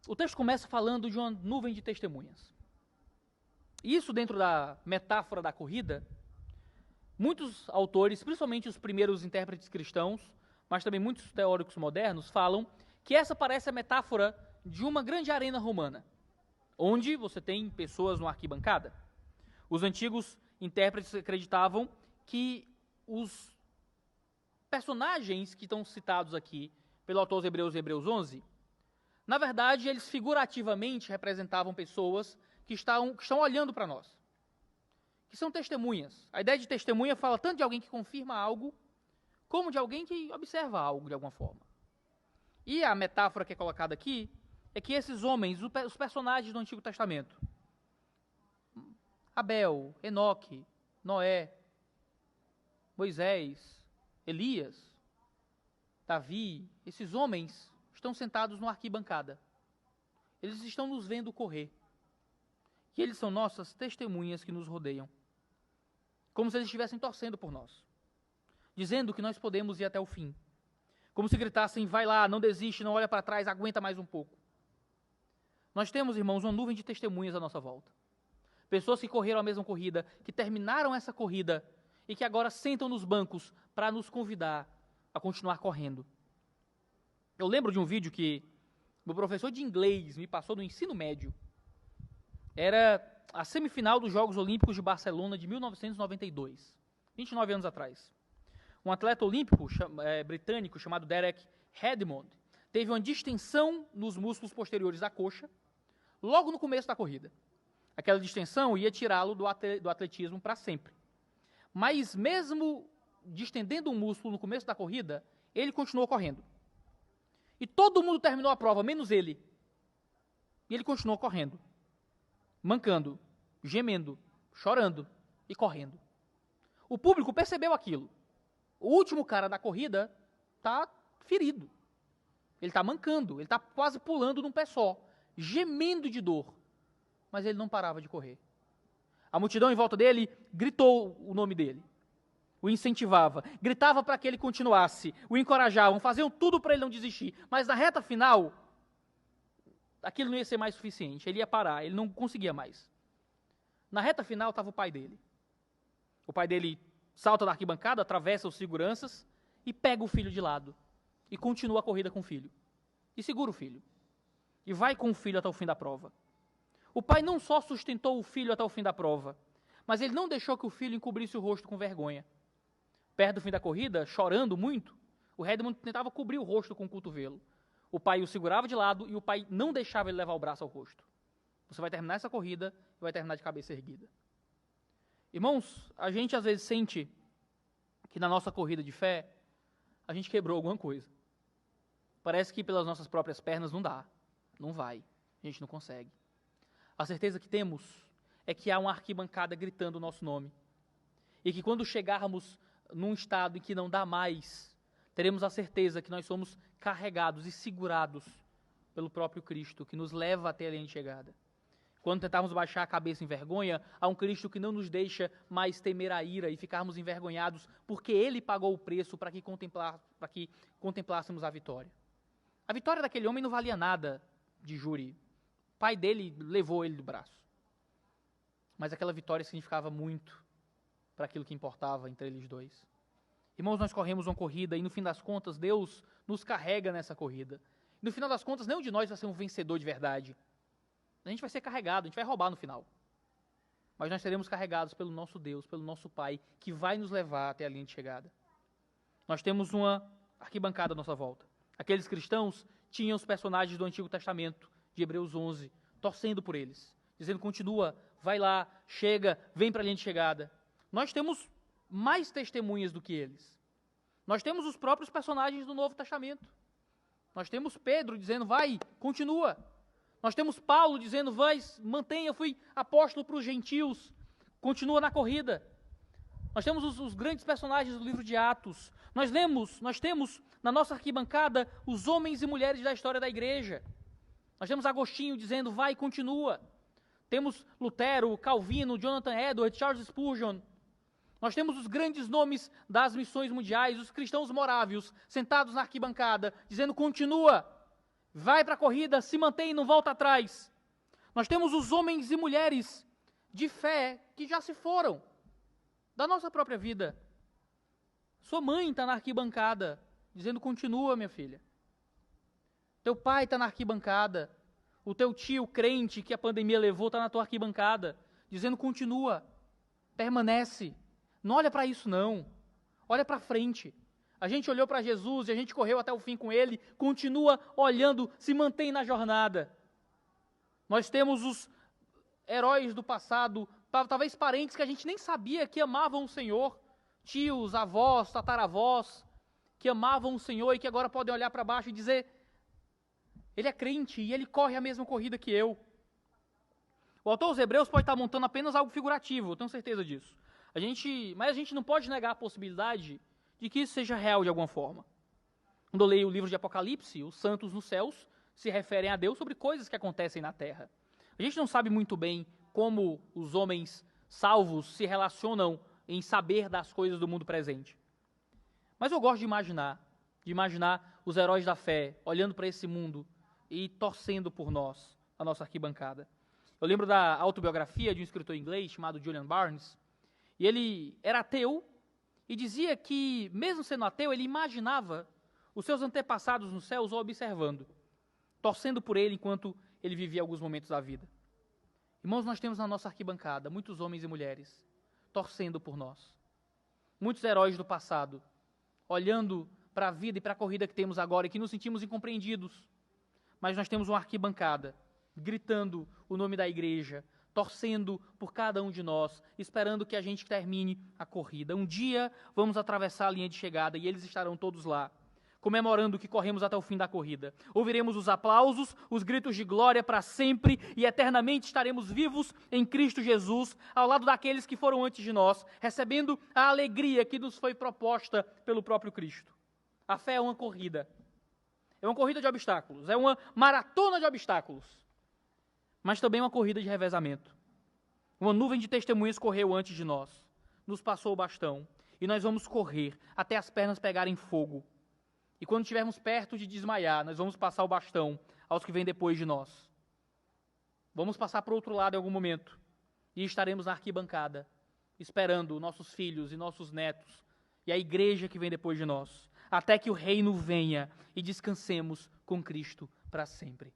O texto começa falando de uma nuvem de testemunhas. Isso dentro da metáfora da corrida, muitos autores, principalmente os primeiros intérpretes cristãos, mas também muitos teóricos modernos, falam que essa parece a metáfora de uma grande arena romana, onde você tem pessoas numa arquibancada. Os antigos intérpretes acreditavam que os personagens que estão citados aqui pelo autor aos Hebreus, Hebreus 11, na verdade, eles figurativamente representavam pessoas que estão olhando para nós, que são testemunhas. A ideia de testemunha fala tanto de alguém que confirma algo, como de alguém que observa algo de alguma forma. E a metáfora que é colocada aqui é que esses homens, os personagens do Antigo Testamento, Abel, Enoque, Noé, Moisés, Elias, Davi, esses homens estão sentados numa arquibancada. Eles estão nos vendo correr. E eles são nossas testemunhas que nos rodeiam. Como se eles estivessem torcendo por nós. Dizendo que nós podemos ir até o fim. Como se gritassem, vai lá, não desiste, não olha para trás, aguenta mais um pouco. Nós temos, irmãos, uma nuvem de testemunhas à nossa volta. Pessoas que correram a mesma corrida, que terminaram essa corrida e que agora sentam nos bancos para nos convidar a continuar correndo. Eu lembro de um vídeo que meu professor de inglês me passou no ensino médio. Era a semifinal dos Jogos Olímpicos de Barcelona de 1992, 29 anos atrás. Um atleta olímpico britânico chamado Derek Redmond teve uma distensão nos músculos posteriores da coxa logo no começo da corrida. Aquela distensão ia tirá-lo do atletismo para sempre. Mas mesmo distendendo o músculo no começo da corrida, ele continuou correndo. E todo mundo terminou a prova, menos ele. E ele continuou correndo, mancando, gemendo, chorando e correndo. O público percebeu aquilo. O último cara da corrida está ferido. Ele está mancando, ele está quase pulando num pé só, gemendo de dor. Mas ele não parava de correr. A multidão em volta dele gritou o nome dele. O incentivava, gritava para que ele continuasse, o encorajavam, faziam tudo para ele não desistir. Mas na reta final, aquilo não ia ser mais suficiente, ele ia parar, ele não conseguia mais. Na reta final estava o pai dele. O pai dele salta da arquibancada, atravessa os seguranças e pega o filho de lado. E continua a corrida com o filho. E segura o filho. E vai com o filho até o fim da prova. O pai não só sustentou o filho até o fim da prova, mas ele não deixou que o filho encobrisse o rosto com vergonha. Perto do fim da corrida, chorando muito, o Redmond tentava cobrir o rosto com o cotovelo. O pai o segurava de lado e o pai não deixava ele levar o braço ao rosto. Você vai terminar essa corrida e vai terminar de cabeça erguida. Irmãos, a gente às vezes sente que na nossa corrida de fé, a gente quebrou alguma coisa. Parece que pelas nossas próprias pernas não dá, não vai, a gente não consegue. A certeza que temos é que há uma arquibancada gritando o nosso nome. E que quando chegarmos num estado em que não dá mais, teremos a certeza que nós somos carregados e segurados pelo próprio Cristo, que nos leva até a linha de chegada. Quando tentarmos baixar a cabeça em vergonha, há um Cristo que não nos deixa mais temer a ira e ficarmos envergonhados, porque Ele pagou o preço para que contemplássemos a vitória. A vitória daquele homem não valia nada de júri. O pai dele levou ele do braço. Mas aquela vitória significava muito para aquilo que importava entre eles dois. Irmãos, nós corremos uma corrida e no fim das contas Deus nos carrega nessa corrida. No final das contas, nenhum de nós vai ser um vencedor de verdade. A gente vai ser carregado, a gente vai roubar no final. Mas nós seremos carregados pelo nosso Deus, pelo nosso Pai, que vai nos levar até a linha de chegada. Nós temos uma arquibancada à nossa volta. Aqueles cristãos tinham os personagens do Antigo Testamento, de Hebreus 11, torcendo por eles, dizendo, continua, vai lá, chega, vem para a linha de chegada. Nós temos mais testemunhas do que eles. Nós temos os próprios personagens do Novo Testamento. Nós temos Pedro dizendo, vai, continua. Nós temos Paulo dizendo, vai, mantenha, fui apóstolo para os gentios, continua na corrida. Nós temos os grandes personagens do livro de Atos. Nós temos na nossa arquibancada os homens e mulheres da história da igreja. Nós temos Agostinho dizendo, vai, continua. Temos Lutero, Calvino, Jonathan Edwards, Charles Spurgeon. Nós temos os grandes nomes das missões mundiais, os cristãos morávios, sentados na arquibancada, dizendo, continua. vai para a corrida, se mantém e não volta atrás. Nós temos os homens e mulheres de fé que já se foram da nossa própria vida. Sua mãe está na arquibancada, dizendo: continua, minha filha. Teu pai está na arquibancada. O teu tio crente que a pandemia levou está na tua arquibancada, dizendo: continua, permanece. Não olha para isso não, olha para frente. A gente olhou para Jesus e a gente correu até o fim com Ele, continua olhando, se mantém na jornada. Nós temos os heróis do passado, talvez parentes que a gente nem sabia que amavam o Senhor, tios, avós, tataravós, que amavam o Senhor e que agora podem olhar para baixo e dizer: ele é crente e ele corre a mesma corrida que eu. O autor aos Hebreus pode estar montando apenas algo figurativo, eu tenho certeza disso. Mas a gente não pode negar a possibilidade de que isso seja real de alguma forma. Quando eu leio o livro de Apocalipse, os santos nos céus se referem a Deus sobre coisas que acontecem na terra. A gente não sabe muito bem como os homens salvos se relacionam em saber das coisas do mundo presente. Mas eu gosto de imaginar os heróis da fé olhando para esse mundo e torcendo por nós, a nossa arquibancada. Eu lembro da autobiografia de um escritor inglês chamado Julian Barnes, e ele era ateu e dizia que, mesmo sendo ateu, ele imaginava os seus antepassados nos céus o observando, torcendo por ele enquanto ele vivia alguns momentos da vida. Irmãos, nós temos na nossa arquibancada muitos homens e mulheres torcendo por nós. Muitos heróis do passado, olhando para a vida e para a corrida que temos agora e que nos sentimos incompreendidos. Mas nós temos uma arquibancada, gritando o nome da igreja, torcendo por cada um de nós, esperando que a gente termine a corrida. Um dia vamos atravessar a linha de chegada e eles estarão todos lá, comemorando que corremos até o fim da corrida. Ouviremos os aplausos, os gritos de glória para sempre e eternamente estaremos vivos em Cristo Jesus, ao lado daqueles que foram antes de nós, recebendo a alegria que nos foi proposta pelo próprio Cristo. A fé é uma corrida de obstáculos, é uma maratona de obstáculos, mas também uma corrida de revezamento. Uma nuvem de testemunhas correu antes de nós, nos passou o bastão, e nós vamos correr até as pernas pegarem fogo. E quando estivermos perto de desmaiar, nós vamos passar o bastão aos que vêm depois de nós. Vamos passar para o outro lado em algum momento, e estaremos na arquibancada, esperando nossos filhos e nossos netos, e a igreja que vem depois de nós, até que o reino venha e descansemos com Cristo para sempre.